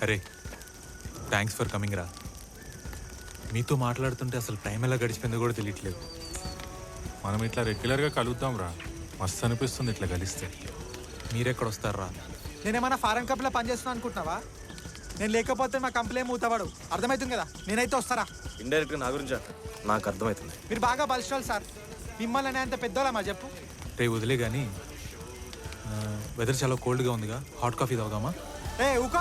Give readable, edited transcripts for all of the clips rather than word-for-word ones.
అరే thanks for coming రా. మీతో మాట్లాడుతుంటే అసలు టైం ఎలా గడిచిపోయిందో కూడా తెలియట్లేదు. మనం ఇట్లా రెగ్యులర్గా కలుద్దాం రా, మస్తు అనిపిస్తుంది ఇట్లా కలిస్తే. మీరెక్కడ వస్తారా? నేనేమన్నా ఫారెన్ కంపెనీలో పనిచేస్తున్నాను అనుకుంటున్నావా? నేను లేకపోతే మా కంపెనీ మూతవాడు, అర్థమవుతుంది కదా. నేనైతే వస్తారా? ఇండైరెక్ట్గా నా గురించి నాకు అర్థమవుతుంది. మీరు బాగా బలిష్టాలు సార్. మిమ్మల్ని అంత పెద్దోళ్ళమా చెప్పు. రే వదిలే కానీ వెదర్ చాలా కోల్డ్గా ఉందిగా, హాట్ కాఫీ తాగుదామా? ఏ ఊక,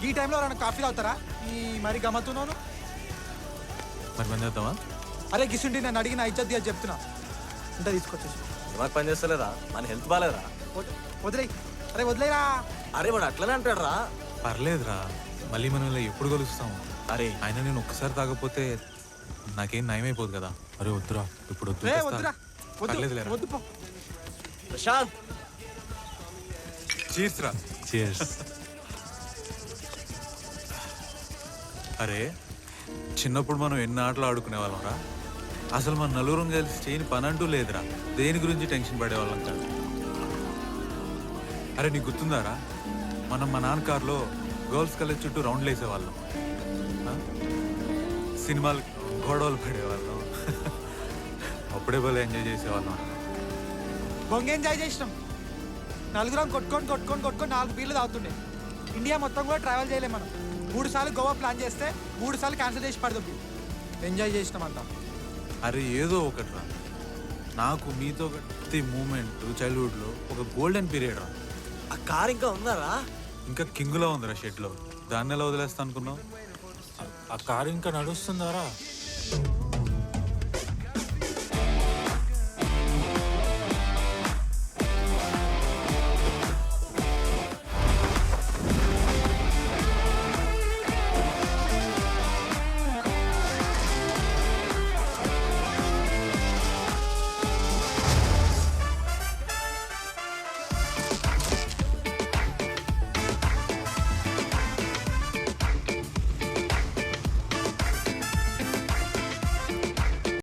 ఈ టైంలో ఎవరైనా కాఫీ తాగుతారా? ఈ మరి గమ్మతున్నాను. మరి పని చేద్దామా? అరే గిసుండి నన్ను అడిగిన ఇజ్జత్ అది చెప్తున్నా. ఇంత తీసుకొచ్చేసి దిమాగ్ పని చేస్తలేరా? మన హెల్త్ బాగాలేరా? వదిలే. అరే వదిలేరా. అరే వాడు అట్లనే అంటాడు రా. పర్లేదురా, మళ్ళీ మనం ఇలా ఎప్పుడు కలుస్తాము. అరే అయినా నేను ఒక్కసారి తాగకపోతే నాకేం నయమైపోదు కదా. అరే వద్దురా, ఇప్పుడు వద్దు. ఏ వద్దురా, పర్లేదులేరా. వద్దు పో. ప్రశాంత్, చీర్స్ రా. Cheers. అరే చిన్నప్పుడు మనం ఎన్ని ఆటలు ఆడుకునే వాళ్ళం రా. అసలు మన నలుగురం కలిసి చేయని పని అంటూ లేదురా. దేని గురించి టెన్షన్ పడేవాళ్ళం కాదు. అరే నీకు గుర్తుందారా, మనం మా నాన్న కార్లో గర్ల్స్ కాలేజ్ చుట్టూ రౌండ్లు వేసేవాళ్ళం, సినిమాలు గొడవలు పడేవాళ్ళం. అప్పుడే భలే ఎంజాయ్ చేసేవాళ్ళం. బొంగ ఎంజాయ్ చేసినాం. నలుగురం కొట్టుకొని 4 బీర్లు తాగుతుండే. ఇండియా మొత్తం కూడా ట్రావెల్ చేయలేం మనం. 3 సార్లు గోవా ప్లాన్ చేస్తే 3 సార్లు క్యాన్సిల్ చేసి పడుతుంది. ఎంజాయ్ చేసినాం అంతా. అరే ఏదో ఒకటి రా, నాకు మీతో ప్రతి మూమెంట్ చైల్డ్హుడ్లో ఒక గోల్డెన్ పీరియడ్ రా. ఆ కార్ ఇంకా ఉందారా? ఇంకా కింగులో ఉందిరా షెడ్లో. దాన్ని ఎలా వదిలేస్తా అనుకున్నావు? ఆ కారు ఇంకా నడుస్తుందారా?